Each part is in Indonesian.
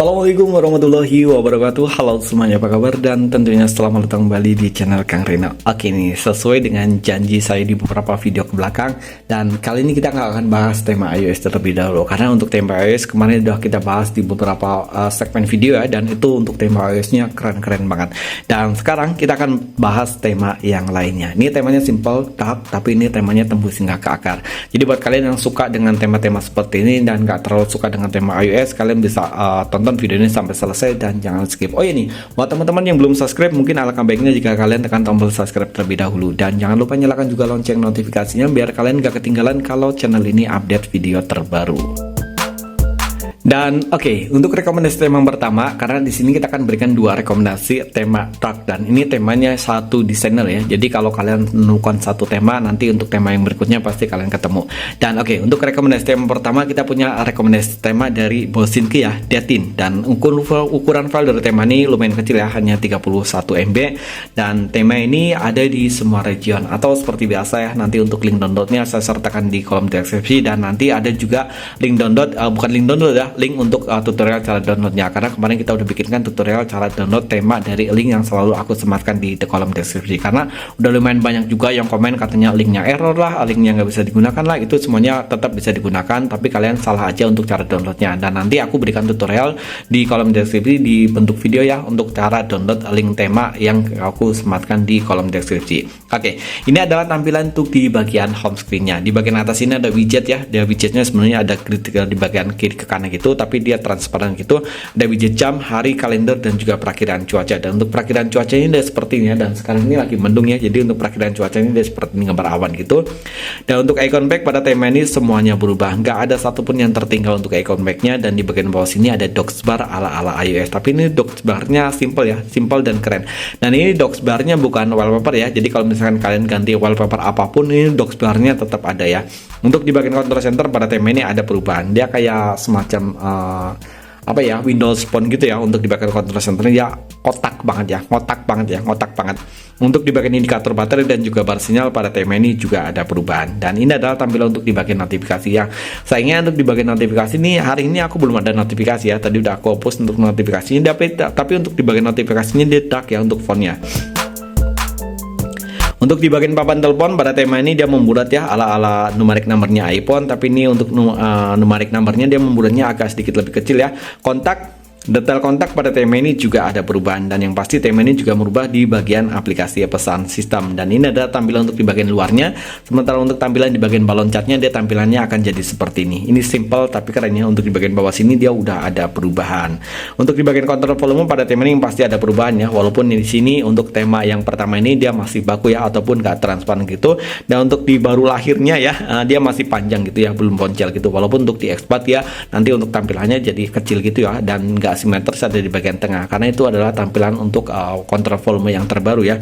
Assalamualaikum warahmatullahi wabarakatuh. Halo semuanya, apa kabar? Dan tentunya selamat datang kembali di channel Kang Reno. Oke nih, sesuai dengan janji saya di beberapa video ke belakang, dan kali ini kita nggak akan bahas tema iOS terlebih dahulu, karena untuk tema iOS kemarin udah kita bahas di beberapa segmen video ya, dan itu untuk tema iOS-nya keren-keren banget. Dan sekarang kita akan bahas tema yang lainnya. Ini temanya simple, dark, tapi ini temanya tembus hingga ke akar. Jadi buat kalian yang suka dengan tema-tema seperti ini dan nggak terlalu suka dengan tema iOS, kalian bisa tonton video ini sampai selesai dan jangan skip. Oh ini, buat teman-teman yang belum subscribe, mungkin alangkah baiknya jika kalian tekan tombol subscribe terlebih dahulu, dan jangan lupa nyalakan juga lonceng notifikasinya biar kalian gak ketinggalan kalau channel ini update video terbaru. Dan oke, untuk rekomendasi tema yang pertama, karena di sini kita akan berikan dua rekomendasi tema dark, dan ini temanya satu desainer ya. Jadi kalau kalian menemukan satu tema, nanti untuk tema yang berikutnya pasti kalian ketemu. Dan oke, untuk rekomendasi tema pertama kita punya rekomendasi tema dari Bosinki ya, Detin. Dan ukuran file dari tema ini lumayan kecil ya, hanya 31 MB. Dan tema ini ada di semua region, atau seperti biasa ya, nanti untuk link downloadnya saya sertakan di kolom deskripsi, dan nanti ada juga link download, bukan link download ya, link untuk tutorial cara downloadnya, karena kemarin kita udah bikinkan tutorial cara download tema dari link yang selalu aku sematkan di kolom deskripsi, karena udah lumayan banyak juga yang komen katanya linknya error lah, linknya nggak bisa digunakan lah. Itu semuanya tetap bisa digunakan, tapi kalian salah aja untuk cara downloadnya, dan nanti aku berikan tutorial di kolom deskripsi di bentuk video ya untuk cara download link tema yang aku sematkan di kolom deskripsi. Oke, ini adalah tampilan untuk di bagian home screen-nya. Di bagian atas ini ada widget ya, dia widgetnya sebenarnya ada critical di bagian kiri ke kanan gitu, tapi dia transparan gitu. Ada widget jam, hari, kalender, dan juga perakiran cuaca. Dan untuk perakiran cuaca ini udah seperti ini ya, dan sekarang ini lagi mendung ya, jadi untuk perakiran cuaca ini udah seperti ini, gambar awan gitu. Dan untuk icon back pada tema ini semuanya berubah, nggak ada satupun yang tertinggal untuk icon backnya. Dan di bagian bawah sini ada docs bar ala iOS, tapi ini docs barnya simple ya, simple dan keren. Dan ini docs barnya bukan wallpaper ya, jadi kalau misalkan kalian ganti wallpaper apapun, ini docs barnya tetap ada ya. Untuk di bagian control center pada tema ini ada perubahan, dia kayak semacam apa ya, Windows Phone gitu ya. Untuk di bagian control center ya kotak banget ya, ngotak banget. Untuk di bagian indikator baterai dan juga bar sinyal pada tema ini juga ada perubahan. Dan ini adalah tampilan untuk di bagian notifikasi ya. Sayangnya untuk di bagian notifikasi ini hari ini aku belum ada notifikasi ya. Tadi udah aku hapus untuk notifikasinya, tapi untuk di bagian notifikasinya dia dark ya untuk fontnya. Untuk di bagian papan telepon pada tema ini dia membulat ya, ala numerik nomornya iPhone, tapi ini untuk numerik nomornya dia membulatnya agak sedikit lebih kecil ya. Detail kontak pada tema ini juga ada perubahan, dan yang pasti tema ini juga merubah di bagian aplikasi pesan sistem. Dan ini adalah tampilan untuk di bagian luarnya. Sementara untuk tampilan di bagian balon catnya, dia tampilannya akan jadi seperti ini. Ini simple tapi kerennya untuk di bagian bawah sini dia udah ada perubahan. Untuk di bagian kontrol volume pada tema ini pasti ada perubahan ya, walaupun di sini untuk tema yang pertama ini dia masih baku ya, ataupun gak transparan gitu. Dan untuk di baru lahirnya ya, dia masih panjang gitu ya, belum poncel gitu. Walaupun untuk di expert ya, nanti untuk tampilannya jadi kecil gitu ya, dan gak asimetris ada di bagian tengah, karena itu adalah tampilan untuk kontrol volume yang terbaru ya.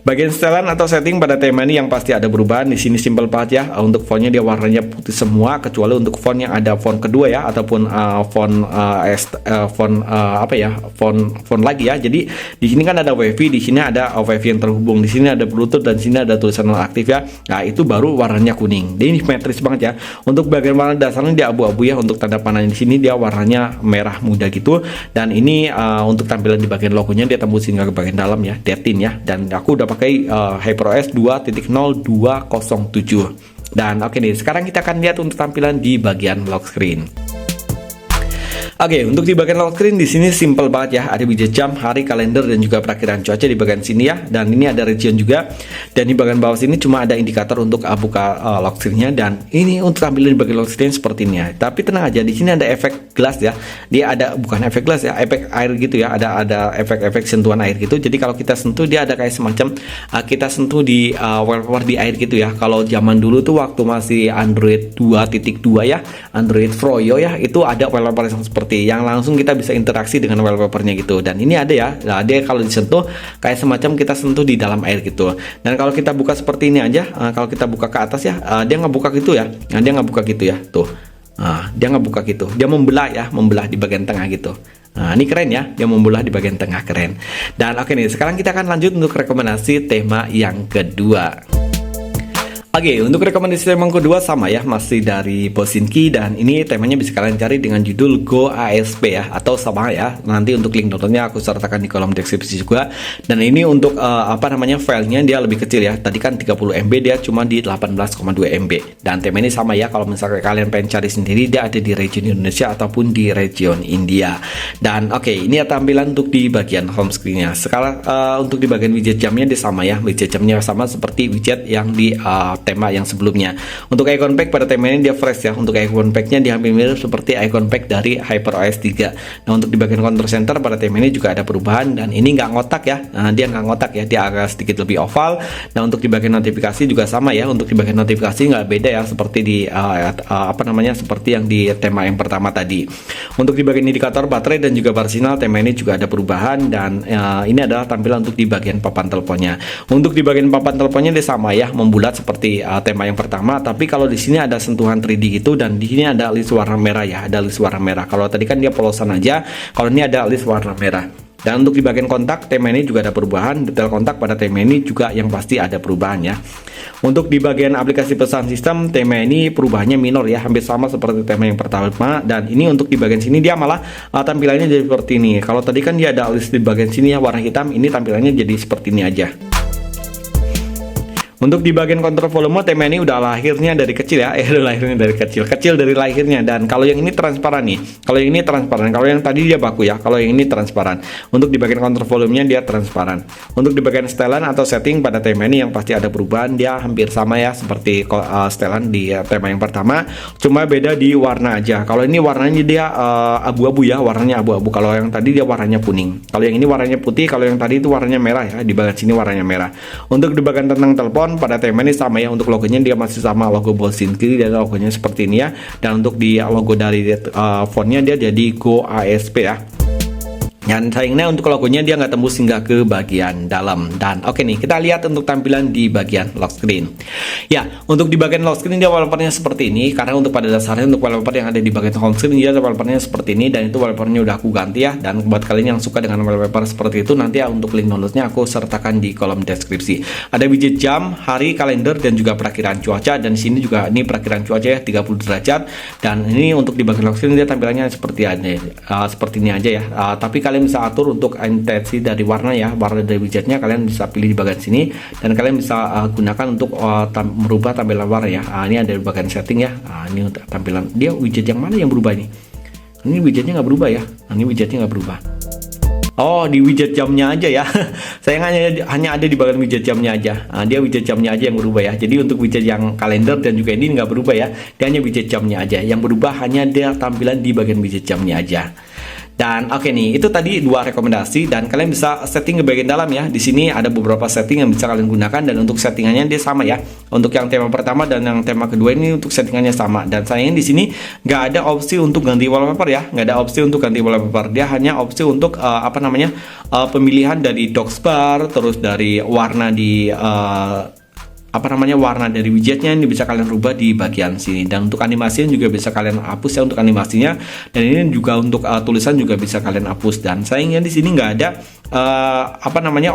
Bagian setelan atau setting pada tema ini yang pasti ada perubahan. Di sini simple banget ya, untuk fontnya dia warnanya putih semua, kecuali untuk font yang ada font kedua ya, ataupun font lagi ya. Jadi di sini kan ada WiFi, di sini ada WiFi yang terhubung, di sini ada Bluetooth, dan di sini ada tulisan aktif ya. Nah itu baru warnanya kuning. Ini simetris banget ya. Untuk bagian warna dasarnya dia abu-abu ya. Untuk tanda panah di sini dia warnanya merah muda gitu. Dan ini untuk tampilan di bagian logonya dia tembus hingga ke bagian dalam ya, Detin ya. Dan aku udah pakai HyperOS 2.0.207. Dan oke nih, sekarang kita akan lihat untuk tampilan di bagian lock screen. Oke, untuk di bagian lock screen di sini simple banget ya. Ada widget jam, hari, kalender, dan juga perakiran cuaca di bagian sini ya. Dan ini ada region juga. Dan di bagian bawah sini cuma ada indikator untuk buka lock screen-nya. Dan ini untuk tampilan di bagian lock screen seperti ini ya. Tapi tenang aja, di sini ada efek glass ya. Dia ada, bukan efek glass ya, efek air gitu ya. Ada efek-efek sentuhan air gitu. Jadi kalau kita sentuh dia ada kayak semacam kita sentuh di wallpaper di air gitu ya. Kalau zaman dulu tuh waktu masih Android 2.2 ya, Android Froyo ya, itu ada wallpaper yang seperti yang langsung kita bisa interaksi dengan wallpapernya gitu. Dan ini ada ya, nah, dia kalau disentuh kayak semacam kita sentuh di dalam air gitu. Dan kalau kita buka seperti ini aja, kalau kita buka ke atas ya, dia nggak buka gitu ya. Nah, dia nggak buka gitu ya, tuh. Nah, dia nggak buka gitu, dia membelah ya, membelah di bagian tengah gitu. Nah ini keren ya, dia membelah di bagian tengah, keren. Dan oke nih, sekarang kita akan lanjut untuk rekomendasi tema yang kedua. Oke, untuk rekomendasi tema yang kedua sama ya, masih dari Bosinki, dan ini temanya bisa kalian cari dengan judul Go ASP ya, atau sama ya. Nanti untuk link downloadnya aku sertakan di kolom deskripsi juga. Dan ini untuk filenya dia lebih kecil ya. Tadi kan 30 MB, dia cuma di 18,2 MB. Dan tema ini sama ya, kalau misalnya kalian pengen cari sendiri, dia ada di region Indonesia ataupun di region India. Dan oke, ini tampilan untuk di bagian home screen-nya. Sekarang untuk di bagian widget jamnya dia sama ya. Widget jamnya sama seperti widget yang di tema yang sebelumnya. Untuk icon pack pada tema ini dia fresh ya. Untuk icon packnya dia hampir mirip seperti icon pack dari HyperOS 3. Nah, untuk di bagian control center pada tema ini juga ada perubahan, dan ini nggak ngotak ya. Nah, dia nggak ngotak ya, dia agak sedikit lebih oval. Nah, untuk di bagian notifikasi juga sama ya. Untuk di bagian notifikasi nggak beda ya, seperti di seperti yang di tema yang pertama tadi. Untuk di bagian indikator baterai dan juga bar sinyal tema ini juga ada perubahan, dan ini adalah tampilan untuk di bagian papan teleponnya. Untuk di bagian papan teleponnya dia sama ya, membulat seperti tema yang pertama, tapi kalau di sini ada sentuhan 3D gitu, dan di sini ada list warna merah ya, ada list warna merah. Kalau tadi kan dia polosan aja, kalau ini ada list warna merah. Dan untuk di bagian kontak tema ini juga ada perubahan, detail kontak pada tema ini juga yang pasti ada perubahan ya. Untuk di bagian aplikasi pesan sistem tema ini perubahannya minor ya, hampir sama seperti tema yang pertama. Dan ini untuk di bagian sini dia malah tampilannya jadi seperti ini. Kalau tadi kan dia ada list di bagian sini ya warna hitam, ini tampilannya jadi seperti ini aja. Untuk di bagian kontrol volume tema ini udah lahirnya dari kecil ya, lahirnya dari kecil dari lahirnya. Dan kalau yang ini transparan nih, kalau yang ini transparan, kalau yang tadi dia baku ya, kalau yang ini transparan. Untuk di bagian kontrol volumenya dia transparan. Untuk di bagian setelan atau setting pada tema ini yang pasti ada perubahan, dia hampir sama ya seperti setelan di tema yang pertama, cuma beda di warna aja. Kalau ini warnanya dia abu-abu ya, warnanya abu-abu. Kalau yang tadi dia warnanya kuning. Kalau yang ini warnanya putih, kalau yang tadi itu warnanya merah ya, di bagian sini warnanya merah. Untuk di bagian tentang telepon pada tema ini sama ya, untuk logonya dia masih sama logo Bosinki, dan logonya seperti ini ya. Dan untuk di logo dari fontnya dia jadi Go ASP ya. Dan sayangnya untuk logonya dia nggak tembus hingga ke bagian dalam. Dan oke nih, kita lihat untuk tampilan di bagian lock screen. Ya, untuk di bagian lock screen dia wallpapernya seperti ini, karena untuk pada dasarnya untuk wallpaper yang ada di bagian home screen dia wallpapernya seperti ini, dan itu wallpapernya udah aku ganti ya. Dan buat kalian yang suka dengan wallpaper seperti itu, nanti ya untuk link downloadnya aku sertakan di kolom deskripsi. Ada widget jam, hari, kalender, dan juga perakiran cuaca. Dan di sini juga ini perakiran cuaca ya, 30 derajat. Dan ini untuk di bagian lock screen dia tampilannya seperti seperti ini aja ya. Tapi kalian bisa atur untuk intensi dari warna ya, warna dari widgetnya kalian bisa pilih di bagian sini, dan kalian bisa gunakan untuk merubah tampilan warna ya. Ini ada di bagian setting ya. Ini untuk tampilan dia, widget yang mana yang berubah ini? Ini widgetnya nggak berubah ya. Ini widgetnya nggak berubah. Oh, di widget jamnya aja ya. Saya hanya ada di bagian widget jamnya aja. Dia widget jamnya aja yang berubah ya. Jadi untuk widget yang kalender dan juga ini nggak berubah ya. Dia hanya widget jamnya aja. Yang berubah hanya dia tampilan di bagian widget jamnya aja. Dan oke nih, itu tadi dua rekomendasi, dan kalian bisa setting ke bagian dalam ya. Di sini ada beberapa setting yang bisa kalian gunakan, dan untuk settingannya dia sama ya. Untuk yang tema pertama dan yang tema kedua ini untuk settingannya sama. Dan sayangnya di sini nggak ada opsi untuk ganti wallpaper ya, nggak ada opsi untuk ganti wallpaper. Dia hanya opsi untuk pemilihan dari docksbar, terus dari warna di warna dari widgetnya ini bisa kalian rubah di bagian sini. Dan untuk animasinya juga bisa kalian hapus ya untuk animasinya, dan ini juga untuk tulisan juga bisa kalian hapus. Dan sayangnya di sini nggak ada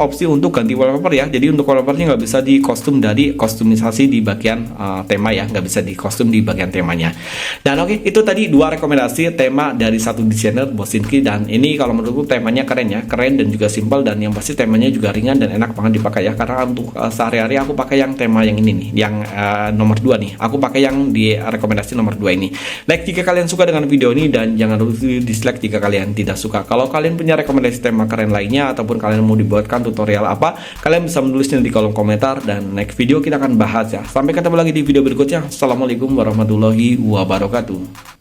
opsi untuk ganti wallpaper ya. Jadi untuk wallpapernya nggak bisa di kostum dari kostumisasi di bagian tema ya, nggak bisa di kostum di bagian temanya. Dan oke, itu tadi dua rekomendasi tema dari satu desainer Bosinki, dan ini kalau menurutku temanya keren ya, keren dan juga simpel, dan yang pasti temanya juga ringan dan enak banget dipakai ya. Karena untuk sehari-hari aku pakai yang tema yang ini nih, yang nomor 2 nih. Aku pakai yang di rekomendasi nomor 2 ini. Like jika kalian suka dengan video ini, dan jangan lupa dislike jika kalian tidak suka. Kalau kalian punya rekomendasi tema keren lainnya, ataupun kalian mau dibuatkan tutorial apa, kalian bisa menulisnya di kolom komentar, dan next video kita akan bahas ya. Sampai ketemu lagi di video berikutnya. Assalamualaikum warahmatullahi wabarakatuh.